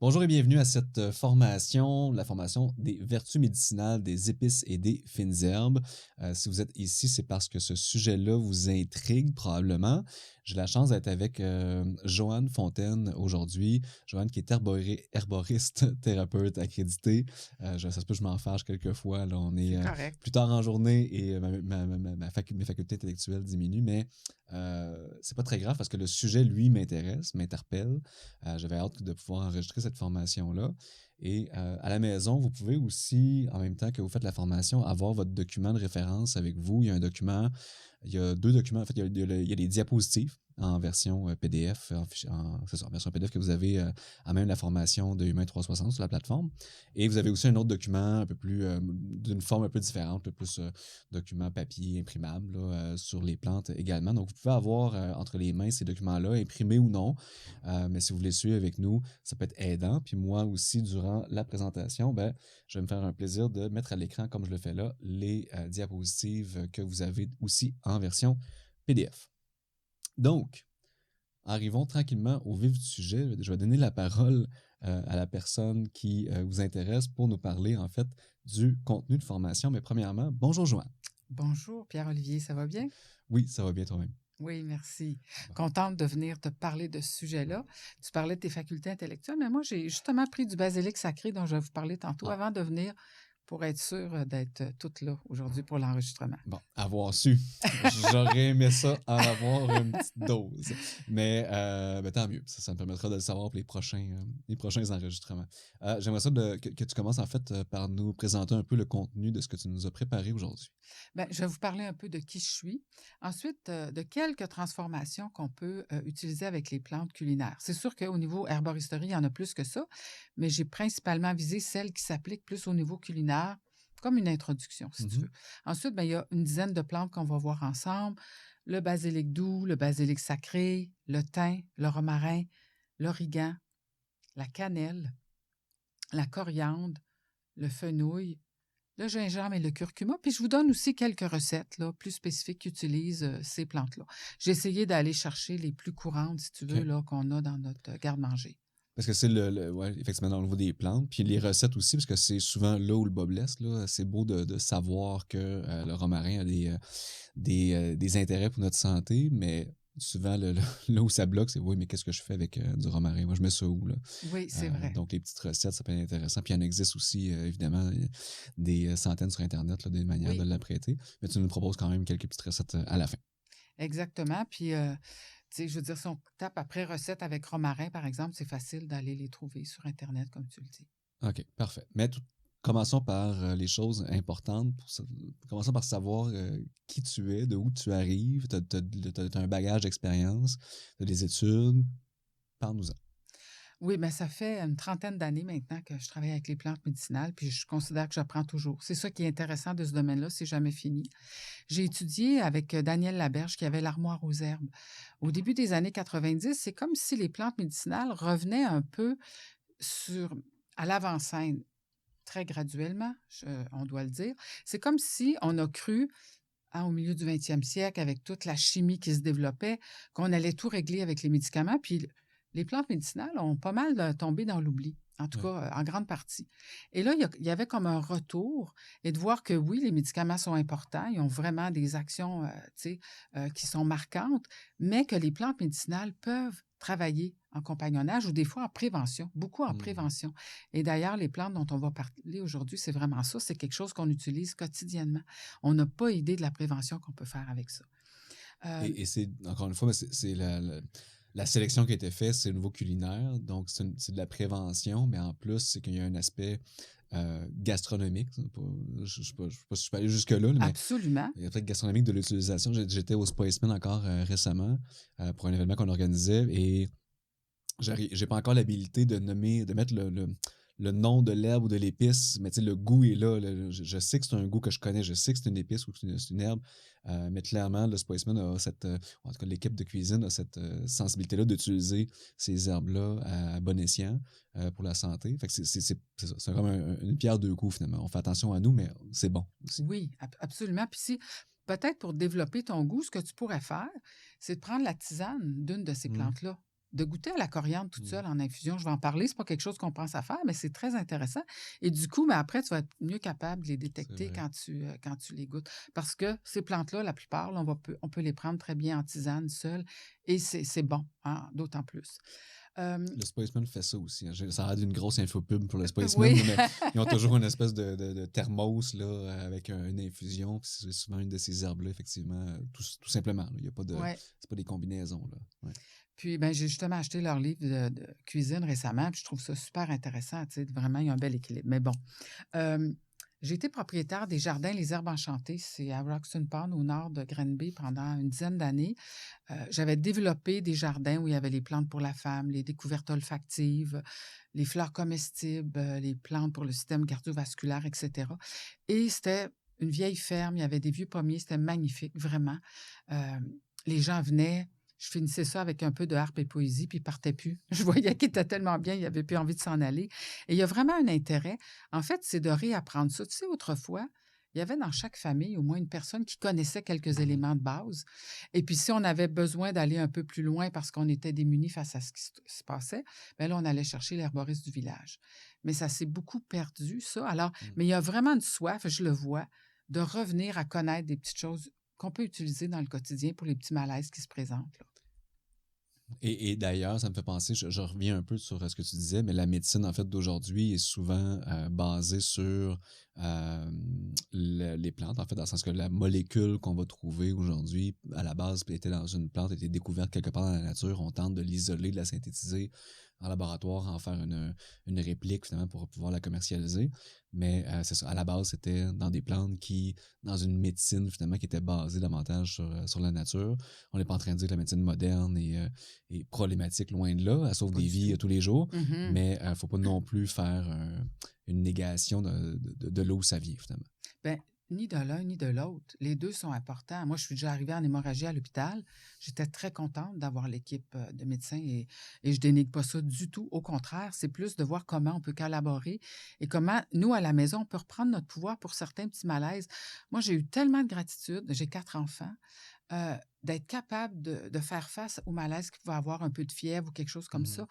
Bonjour et bienvenue à cette formation, la formation des vertus médicinales des épices et des fines herbes. Si vous êtes ici, c'est parce que ce sujet-là vous intrigue probablement. J'ai la chance d'être avec Joanne Fontaine aujourd'hui. Joanne qui est herboriste, thérapeute accréditée. Ça se peut que je m'en fâche quelquefois. Là, on est C'est correct. plus tard en journée et mes facultés intellectuelles diminuent, mais c'est pas très grave parce que le sujet, lui, m'interpelle. J'avais hâte de pouvoir enregistrer cette formation-là. Et à la maison, vous pouvez aussi, en même temps que vous faites la formation, avoir votre document de référence avec vous. Il y a un document, il y a deux documents. En fait, il y a les diapositives en version PDF, c'est ça, en version PDF que vous avez à même la formation de Humain 360 sur la plateforme. Et vous avez aussi un autre document un peu plus, d'une forme un peu différente, un peu plus document papier imprimable là, sur les plantes également. Donc, vous pouvez avoir entre les mains ces documents-là, imprimés ou non. Mais si vous voulez suivre avec nous, ça peut être aidant. Puis moi aussi, durant la présentation, ben, je vais me faire un plaisir de mettre à l'écran, comme je le fais là, les diapositives que vous avez aussi en version PDF. Donc, arrivons tranquillement au vif du sujet. Je vais donner la parole à la personne qui vous intéresse pour nous parler, en fait, du contenu de formation. Mais premièrement, bonjour Joanne. Bonjour, Pierre-Olivier, ça va bien? Oui, ça va bien toi-même. Oui, merci. Bon. Contente de venir te parler de ce sujet-là. Tu parlais de tes facultés intellectuelles, mais moi, j'ai justement pris du basilic sacré dont je vais vous parler tantôt Ah, avant de venir pour être sûre d'être toute là aujourd'hui pour l'enregistrement. bon, avoir su. J'aurais aimé ça en avoir une petite dose. Mais ben, tant mieux. Ça me permettra de le savoir pour les prochains enregistrements. J'aimerais ça que tu commences en fait par nous présenter un peu le contenu de ce que tu nous as préparé aujourd'hui. Bien, je vais vous parler un peu de qui je suis. Ensuite, de quelques transformations qu'on peut utiliser avec les plantes culinaires. C'est sûr qu'au niveau herboristerie, il y en a plus que ça, mais j'ai principalement visé celles qui s'appliquent plus au niveau culinaire, comme une introduction, si tu Mhm. veux. Ensuite, bien, il y a une dizaine de plantes qu'on va voir ensemble. Le basilic doux, le basilic sacré, le thym, le romarin, l'origan, la cannelle, la coriandre, le fenouil, le gingembre et le curcuma. Puis je vous donne aussi quelques recettes là, plus spécifiques qui utilisent ces plantes-là. J'ai essayé d'aller chercher les plus courantes, si tu veux, OK. là, qu'on a dans notre garde-manger. Parce que c'est ouais, effectivement, dans le niveau des plantes, puis les recettes aussi, parce que c'est souvent là où le bas blesse, là. C'est beau de savoir que le romarin a des intérêts pour notre santé, mais souvent, là où ça bloque, c'est oui, mais qu'est-ce que je fais avec du romarin? Moi, je mets ça où, là? Oui, c'est vrai. Donc, les petites recettes, ça peut être intéressant. Puis, il y en existe aussi, évidemment, des centaines sur Internet, là, des manières de Oui, l'apprêter. Mais tu nous proposes quand même quelques petites recettes à la fin. exactement. Puis, tu sais, je veux dire, si on tape après recettes avec romarin, par exemple, c'est facile d'aller les trouver sur Internet, comme tu le dis. OK, parfait. Mais commençons par les choses importantes. Commençons par savoir qui tu es, de où tu arrives. Tu as un bagage d'expérience, tu as des études. Parle-nous-en. Oui, mais ça fait une trentaine d'années maintenant que je travaille avec les plantes médicinales, puis je considère que j'apprends toujours. C'est ça qui est intéressant de ce domaine-là, c'est jamais fini. J'ai étudié avec Daniel Laberge qui avait l'armoire aux herbes. Au début des années 90, c'est comme si les plantes médicinales revenaient un peu sur, à l'avant-scène, très graduellement, on doit le dire. C'est comme si on a cru, hein, au milieu du 20e siècle, avec toute la chimie qui se développait, qu'on allait tout régler avec les médicaments. Puis les plantes médicinales ont pas mal tombé dans l'oubli, en tout Ouais. cas en grande partie. Et là, il y avait comme un retour et de voir que oui, les médicaments sont importants, ils ont vraiment des actions tu sais, qui sont marquantes, mais que les plantes médicinales peuvent travailler en compagnonnage ou des fois en prévention, beaucoup en Mhm. prévention. Et d'ailleurs, les plantes dont on va parler aujourd'hui, c'est vraiment ça, c'est quelque chose qu'on utilise quotidiennement. On n'a pas idée de la prévention qu'on peut faire avec ça. Euh, Et c'est, encore une fois, mais c'est la sélection qui a été faite, c'est au niveau culinaire. Donc, c'est de la prévention, mais en plus, c'est qu'il y a un aspect gastronomique. Je ne sais pas si je peux aller jusque-là, mais Absolument. il y a peut-être gastronomique de l'utilisation. J'étais au Spiceman encore récemment pour un événement qu'on organisait et j'ai pas encore l'habilité de mettre le nom de l'herbe ou de l'épice, mais tu sais, le goût est là. Je sais que c'est un goût que je connais, je sais que c'est une épice ou que c'est une herbe, mais clairement, le Spiceman a en tout cas, l'équipe de cuisine a cette sensibilité-là d'utiliser ces herbes-là à bon escient pour la santé. Fait que c'est ça. C'est comme une pierre deux coups, finalement. On fait attention à nous, mais c'est bon aussi. Oui, absolument. Puis si, peut-être pour développer ton goût, ce que tu pourrais faire, c'est de prendre la tisane d'une de ces Mm. plantes-là. de goûter à la coriandre toute Mm. seule en infusion. Je vais en parler, c'est pas quelque chose qu'on pense à faire, mais c'est très intéressant. Et du coup, mais après, tu vas être mieux capable de les C'est détecter vrai. quand tu les goûtes. Parce que ces plantes-là, la plupart, là, on peut les prendre très bien en tisane seule et c'est bon, hein, d'autant plus. Euh, Le Spaceman fait ça aussi, hein. Ça a l'air d'une grosse infopub pour le Spaceman, oui, là, mais ils ont toujours une espèce de thermos là, avec une infusion. Puis c'est souvent une de ces herbes-là, effectivement. Tout simplement. Il y a pas de. ouais. C'est pas des combinaisons. Là. Ouais. Puis, ben, j'ai justement acheté leur livre de cuisine récemment, puis je trouve ça super intéressant. Tu sais, vraiment, il y a un bel équilibre. Mais bon, euh, j'ai été propriétaire des jardins Les Herbes Enchantées. C'est à Roxton Pond, au nord de Granby, pendant une dizaine d'années. J'avais développé des jardins où il y avait les plantes pour la femme, les découvertes olfactives, les fleurs comestibles, les plantes pour le système cardiovasculaire, etc. Et c'était une vieille ferme, il y avait des vieux pommiers, c'était magnifique, vraiment. Euh, les gens venaient, je finissais ça avec un peu de harpe et poésie, puis ils partaient plus. Je voyais qu'ils étaient tellement bien, ils n'avaient plus envie de s'en aller. Et il y a vraiment un intérêt. En fait, c'est de réapprendre ça. Tu sais, autrefois, il y avait dans chaque famille au moins une personne qui connaissait quelques Mhm. éléments de base. Et puis, si on avait besoin d'aller un peu plus loin parce qu'on était démunis face à ce qui se passait, bien là, on allait chercher l'herboriste du village. Mais ça s'est beaucoup perdu, ça. Alors, Mm. mais il y a vraiment une soif, je le vois, de revenir à connaître des petites choses qu'on peut utiliser dans le quotidien pour les petits malaises qui se présentent, là. Et d'ailleurs, ça me fait penser, je reviens un peu sur ce que tu disais, mais la médecine, en fait, d'aujourd'hui est souvent basée sur les plantes, en fait, dans le sens que la molécule qu'on va trouver aujourd'hui, à la base, était dans une plante, était découverte quelque part dans la nature. On tente de l'isoler, de la synthétiser en laboratoire, en faire une réplique, finalement, pour pouvoir la commercialiser. Mais c'est ça, à la base, c'était dans des plantes qui, dans une médecine, finalement, qui était basée davantage sur la nature. On n'est pas en train de dire que la médecine moderne est problématique, loin de là. Elle sauve Pas des du vies tout. tous les jours, Mhm. mais il ne faut pas non plus faire une négation de là où ça vient, finalement. Ben, ni de l'un ni de l'autre. Les deux sont importants. Moi, je suis déjà arrivée en hémorragie à l'hôpital. J'étais très contente d'avoir l'équipe de médecins et je dénigre pas ça du tout. Au contraire, c'est plus de voir comment on peut collaborer et comment, nous, à la maison, on peut reprendre notre pouvoir pour certains petits malaises. Moi, j'ai eu tellement de gratitude. J'ai 4 enfants. D'être capable de faire face au malaise qu'il pouvait avoir un peu de fièvre ou quelque chose comme Mhm. ça.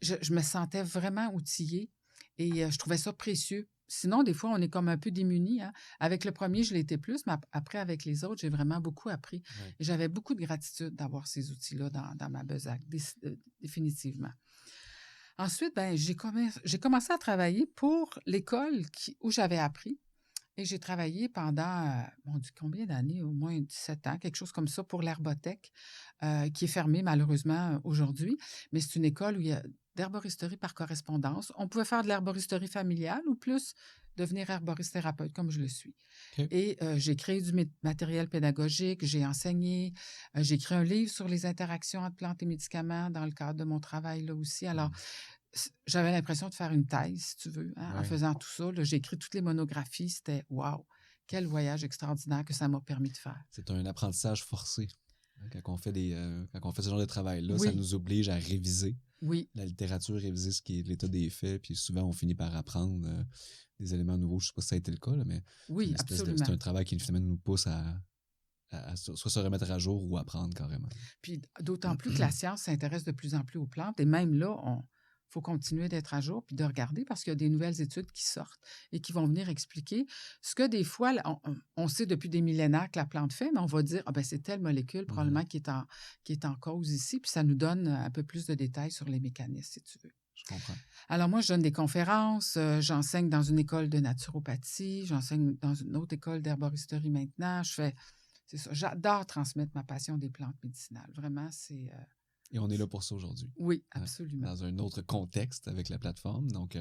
Je me sentais vraiment outillée et je trouvais ça précieux. Sinon, des fois, on est comme un peu démunis, hein. Avec le premier, je l'étais plus, mais après, avec les autres, j'ai vraiment beaucoup appris. Ouais. Et j'avais beaucoup de gratitude d'avoir ces outils-là dans ma besace, définitivement. Ensuite, ben, j'ai commencé à travailler pour l'école où j'avais appris. Et j'ai travaillé pendant, mon Dieu, combien d'années? Au moins 17 ans, quelque chose comme ça, pour l'Herbothèque, qui est fermée malheureusement aujourd'hui. Mais c'est une école où il y a d'herboristerie par correspondance. On pouvait faire de l'herboristerie familiale ou plus devenir herboriste thérapeute comme je le suis. OK. Et j'ai créé du matériel pédagogique, j'ai enseigné, j'ai écrit un livre sur les interactions entre plantes et médicaments dans le cadre de mon travail là aussi. Alors, Mm. j'avais l'impression de faire une thèse, si tu veux, hein, en Ouais. faisant tout ça. Là, j'ai écrit toutes les monographies. C'était wow! Quel voyage extraordinaire que ça m'a permis de faire. C'est un apprentissage forcé. Hein. Quand on fait ce genre de travail-là, ça Oui, nous oblige à réviser oui, la littérature, réviser ce qui est l'état des faits, puis souvent on finit par apprendre des éléments nouveaux. Je ne sais pas si ça a été le cas, là, mais c'est oui, une espèce c'est absolument. un travail qui finalement nous pousse à soit se remettre à jour ou apprendre carrément. Puis d'autant plus que la science s'intéresse de plus en plus aux plantes. Et même là, faut continuer d'être à jour puis de regarder parce qu'il y a des nouvelles études qui sortent et qui vont venir expliquer ce que des fois, là, on sait depuis des millénaires que la plante fait, mais on va dire, ah ben c'est telle molécule Mhm. probablement qui est en cause ici, puis ça nous donne un peu plus de détails sur les mécanismes, si tu veux. Je comprends. Alors moi, je donne des conférences, j'enseigne dans une école de naturopathie, j'enseigne dans une autre école d'herboristerie maintenant. C'est ça, j'adore transmettre ma passion des plantes médicinales. Vraiment, Et on est là pour ça aujourd'hui. oui, Ouais. absolument. Dans un autre contexte avec la plateforme. Donc,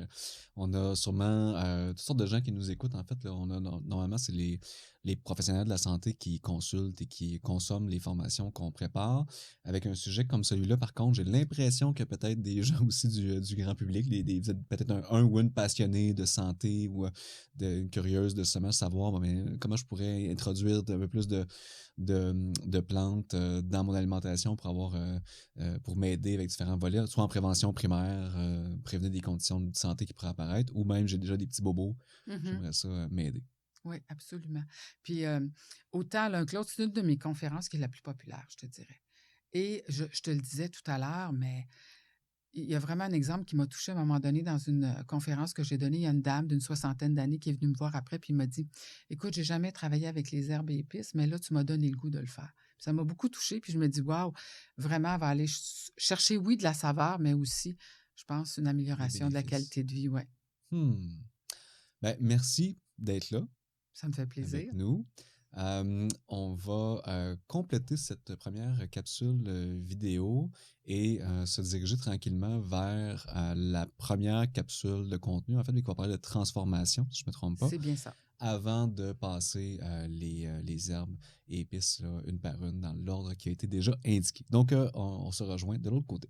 on a sûrement toutes sortes de gens qui nous écoutent. En fait, là, normalement, c'est les professionnels de la santé qui consultent et qui consomment les formations qu'on prépare. Avec un sujet comme celui-là, par contre, j'ai l'impression que peut-être des gens aussi du grand public, vous êtes peut-être un ou une passionné de santé ou une curieuse de savoir bon, mais, comment je pourrais introduire un peu plus de plantes dans mon alimentation pour m'aider avec différents volets, soit en prévention primaire, prévenir des conditions de santé qui pourraient apparaître, ou même j'ai déjà des petits bobos, Mhm. j'aimerais ça m'aider. Oui, absolument. Puis autant l'un que l'autre, c'est une de mes conférences qui est la plus populaire, je te dirais. Et je te le disais tout à l'heure, mais il y a vraiment un exemple qui m'a touchée à un moment donné dans une conférence que j'ai donnée. Il y a une dame d'une soixantaine d'années qui est venue me voir après puis m'a dit: «Écoute, j'ai jamais travaillé avec les herbes et épices, mais là, tu m'as donné le goût de le faire». Puis ça m'a beaucoup touchée, puis je me dis: «Waouh, vraiment, elle va aller chercher, oui, de la saveur, mais aussi, je pense, une Les amélioration de la bénéfices. qualité de vie». Ouais, Hmm. Ben, merci d'être là ça me fait avec plaisir. nous. On va compléter cette première capsule vidéo et se diriger tranquillement vers la première capsule de contenu, en fait, qui va parler de transformation, si je ne me trompe pas, C'est bien ça. avant de passer les herbes et épices là, une par une dans l'ordre qui a été déjà indiqué. Donc, on se rejoint de l'autre côté.